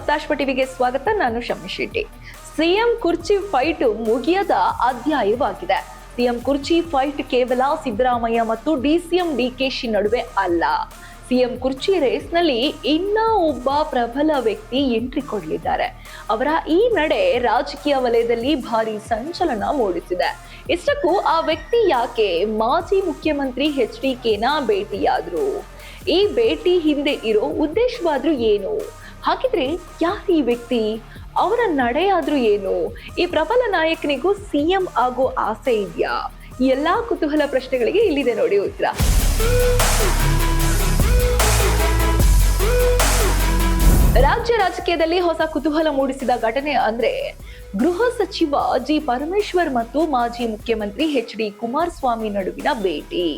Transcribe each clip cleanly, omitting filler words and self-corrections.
ಸಪ್ತಾಶ್ವ ಟಿವಿಗೆ ಸ್ವಾಗತ. ನಾನು ಶಮ್ಮಿ ಶೆಟ್ಟಿ. ಸಿಎಂ ಕುರ್ಚಿ ಫೈಟ್ ಮುಗಿಯದ ಅಧ್ಯಾಯವಾಗಿದೆ. ಸಿಎಂ ಕುರ್ಚಿ ಫೈಟ್ ಕೇವಲ ಸಿದ್ದರಾಮಯ್ಯ ಮತ್ತು ಡಿಸಿಎಂ ಡಿಕೆಶಿ ನಡುವೆ ಅಲ್ಲ. ಸಿಎಂ ಕುರ್ಚಿ ರೇಸ್ನಲ್ಲಿ ಇನ್ನ ಒಬ್ಬ ಪ್ರಬಲ ವ್ಯಕ್ತಿ ಎಂಟ್ರಿ ಕೊಡಲಿದ್ದಾರೆ. ಅವರ ಈ ನಡೆ ರಾಜಕೀಯ ವಲಯದಲ್ಲಿ ಭಾರಿ ಸಂಚಲನ ಮೂಡಿಸಿದೆ. ಇಷ್ಟಕ್ಕೂ ಆ ವ್ಯಕ್ತಿ ಯಾಕೆ ಮಾಜಿ ಮುಖ್ಯಮಂತ್ರಿ HDKನ ಭೇಟಿಯಾದ್ರು? ಈ ಭೇಟಿ ಹಿಂದೆ ಇರೋ ಉದ್ದೇಶವಾದ್ರೂ ಏನು? ಹಾಗಿದ್ರೆ ಯಾರು ಈ ವ್ಯಕ್ತಿ? ಅವರ ನಡೆಯಾದ್ರೂ ಏನು? ಈ ಪ್ರಬಲ ನಾಯಕನಿಗೂ ಸಿಎಂ ಆಗೋ ಆಸೆ ಇದೆಯಾ? ಎಲ್ಲಾ ಕುತೂಹಲ ಪ್ರಶ್ನೆಗಳಿಗೆ ಇಲ್ಲಿದೆ ನೋಡಿ ಉತ್ತರ. ರಾಜ್ಯ ರಾಜಕೀಯದಲ್ಲಿ ಹೊಸ ಕುತೂಹಲ ಮೂಡಿಸಿದ ಘಟನೆ ಅಂದ್ರೆ ಗೃಹ ಸಚಿವ ಜಿ ಪರಮೇಶ್ವರ್ ಮತ್ತು ಮಾಜಿ ಮುಖ್ಯಮಂತ್ರಿ HD ಕುಮಾರಸ್ವಾಮಿ ನಡುವಿನ ಭೇಟಿ.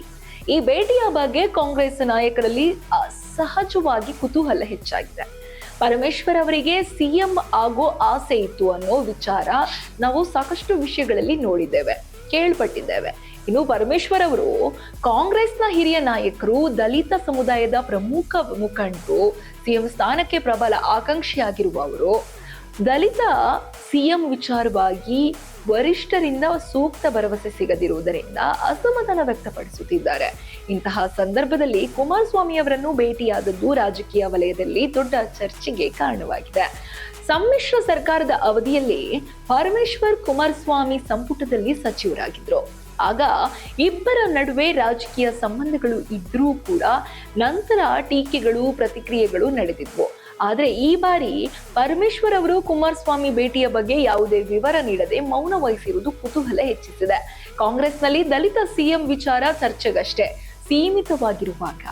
ಈ ಭೇಟಿಯ ಬಗ್ಗೆ ಕಾಂಗ್ರೆಸ್ ನಾಯಕರಲ್ಲಿ ಸಹಜವಾಗಿ ಕುತೂಹಲ ಹೆಚ್ಚಾಗಿದೆ. ಪರಮೇಶ್ವರ್ ಅವರಿಗೆ ಸಿಎಂ ಆಗೋ ಆಸೆ ಇತ್ತು ಅನ್ನೋ ವಿಚಾರ ನಾವು ಸಾಕಷ್ಟು ವಿಷಯಗಳಲ್ಲಿ ನೋಡಿದ್ದೇವೆ, ಕೇಳ್ಪಟ್ಟಿದ್ದೇವೆ. ಇನ್ನು ಪರಮೇಶ್ವರ್ ಅವರು ಕಾಂಗ್ರೆಸ್ನ ಹಿರಿಯ ನಾಯಕರು, ದಲಿತ ಸಮುದಾಯದ ಪ್ರಮುಖ ಮುಖಂಡರು, ಸಿಎಂ ಸ್ಥಾನಕ್ಕೆ ಪ್ರಬಲ ಆಕಾಂಕ್ಷಿಯಾಗಿರುವವರು. ದಲಿತ ಸಿಎಂ ವಿಚಾರವಾಗಿ ವರಿಷ್ಠರಿಂದ ಸೂಕ್ತ ಭರವಸೆ ಸಿಗದಿರುವುದರಿಂದ ಅಸಮಾಧಾನ ವ್ಯಕ್ತಪಡಿಸುತ್ತಿದ್ದಾರೆ. ಇಂತಹ ಸಂದರ್ಭದಲ್ಲಿ ಕುಮಾರಸ್ವಾಮಿ ಅವರನ್ನು ಭೇಟಿಯಾದದ್ದು ರಾಜಕೀಯ ವಲಯದಲ್ಲಿ ದೊಡ್ಡ ಚರ್ಚೆಗೆ ಕಾರಣವಾಗಿದೆ. ಸಮ್ಮಿಶ್ರ ಸರ್ಕಾರದ ಅವಧಿಯಲ್ಲಿ ಪರಮೇಶ್ವರ್ ಕುಮಾರಸ್ವಾಮಿ ಸಂಪುಟದಲ್ಲಿ ಸಚಿವರಾಗಿದ್ರು. ಆಗ ಇಬ್ಬರ ನಡುವೆ ರಾಜಕೀಯ ಸಂಬಂಧಗಳು ಇದ್ರೂ ಕೂಡ ನಂತರ ಟೀಕೆಗಳು, ಪ್ರತಿಕ್ರಿಯೆಗಳು ನಡೆದಿದ್ವು. ಆದ್ರೆ ಈ ಬಾರಿ ಪರಮೇಶ್ವರ್ ಅವರು ಕುಮಾರಸ್ವಾಮಿ ಭೇಟಿಯ ಬಗ್ಗೆ ಯಾವುದೇ ವಿವರ ನೀಡದೆ ಮೌನ ವಹಿಸಿರುವುದು ಕುತೂಹಲ ಹೆಚ್ಚಿಸಿದೆ. ಕಾಂಗ್ರೆಸ್ನಲ್ಲಿ ದಲಿತ ಸಿಎಂ ವಿಚಾರ ಚರ್ಚೆಗಷ್ಟೇ ಸೀಮಿತವಾಗಿರುವಾಗ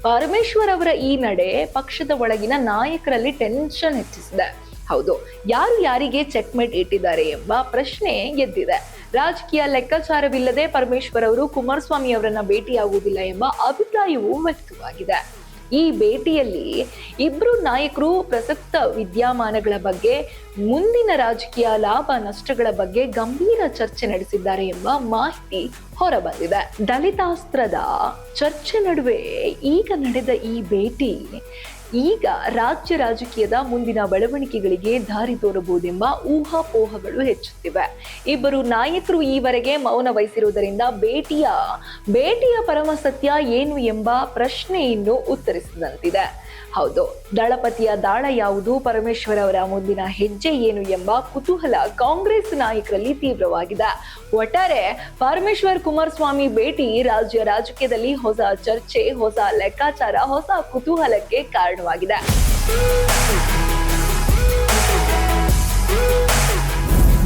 ಪರಮೇಶ್ವರ್ ಅವರ ಈ ನಡೆ ಪಕ್ಷದ ಒಳಗಿನ ನಾಯಕರಲ್ಲಿ ಟೆನ್ಷನ್ ಹೆಚ್ಚಿಸಿದೆ. ಹೌದು, ಯಾರು ಯಾರಿಗೆ ಚೆಕ್ಮೇಟ್ ಇಟ್ಟಿದ್ದಾರೆ ಎಂಬ ಪ್ರಶ್ನೆ ಎದ್ದಿದೆ. ರಾಜಕೀಯ ಲೆಕ್ಕಾಚಾರವಿಲ್ಲದೆ ಪರಮೇಶ್ವರ್ ಅವರು ಕುಮಾರಸ್ವಾಮಿ ಅವರನ್ನ ಭೇಟಿಯಾಗುವುದಿಲ್ಲ ಎಂಬ ಅಭಿಪ್ರಾಯವೂ ವ್ಯಕ್ತವಾಗಿದೆ. ಈ ಭೇಟಿಯಲ್ಲಿ ಇಬ್ರು ನಾಯಕರು ಪ್ರಸಕ್ತ ವಿದ್ಯಮಾನಗಳ ಬಗ್ಗೆ, ಮುಂದಿನ ರಾಜಕೀಯ ಲಾಭ ನಷ್ಟಗಳ ಬಗ್ಗೆ ಗಂಭೀರ ಚರ್ಚೆ ನಡೆಸಿದ್ದಾರೆ ಎಂಬ ಮಾಹಿತಿ ಹೊರಬಂದಿದೆ. ದಲಿತಾಸ್ತ್ರದ ಚರ್ಚೆ ನಡುವೆ ಈಗ ನಡೆದ ಈ ಭೇಟಿ ಈಗ ರಾಜ್ಯ ರಾಜಕೀಯದ ಮುಂದಿನ ಬೆಳವಣಿಗೆಗಳಿಗೆ ದಾರಿ ತೋರಬಹುದೆಂಬ ಊಹಾಪೋಹಗಳು ಹೆಚ್ಚುತ್ತಿವೆ. ಇಬ್ಬರು ನಾಯಕರು ಈವರೆಗೆ ಮೌನ ವಹಿಸಿರುವುದರಿಂದ ಭೇಟಿಯ ಪರಮ ಸತ್ಯ ಏನು ಎಂಬ ಪ್ರಶ್ನೆ ಇನ್ನು ಉತ್ತರಿಸಿದಂತಿದೆ. ಹೌದು, ದಳಪತಿಯ ದಾಳ ಯಾವುದು, ಪರಮೇಶ್ವರ್ ಅವರ ಮುಂದಿನ ಹೆಜ್ಜೆ ಏನು ಎಂಬ ಕುತೂಹಲ ಕಾಂಗ್ರೆಸ್ ನಾಯಕರಲ್ಲಿ ತೀವ್ರವಾಗಿದೆ. ಒಟ್ಟಾರೆ ಪರಮೇಶ್ವರ್ ಕುಮಾರಸ್ವಾಮಿ ಭೇಟಿ ರಾಜ್ಯ ರಾಜಕೀಯದಲ್ಲಿ ಹೊಸ ಚರ್ಚೆ, ಹೊಸ ಲೆಕ್ಕಾಚಾರ, ಹೊಸ ಕುತೂಹಲಕ್ಕೆ ಕಾರಣವಾಗಿದೆ.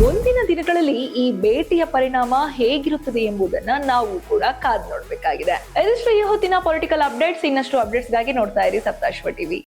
ಮುಂದಿನ ದಿನಗಳಲ್ಲಿ ಈ ಭೇಟಿಯ ಪರಿಣಾಮ ಹೇಗಿರುತ್ತದೆ ಎಂಬುದನ್ನ ನಾವು ಕೂಡ ಕಾದು ನೋಡಬೇಕಾಗಿದೆ. ಇದಷ್ಟು ಈ ಹೊತ್ತಿನ ಪೊಲಿಟಿಕಲ್ ಅಪ್ಡೇಟ್ಸ್. ಇನ್ನಷ್ಟು ಅಪ್ಡೇಟ್ಸ್ಗಾಗಿ ನೋಡ್ತಾ ಇರಿ ಸಪ್ತಾಶ್ವ ಟಿವಿ.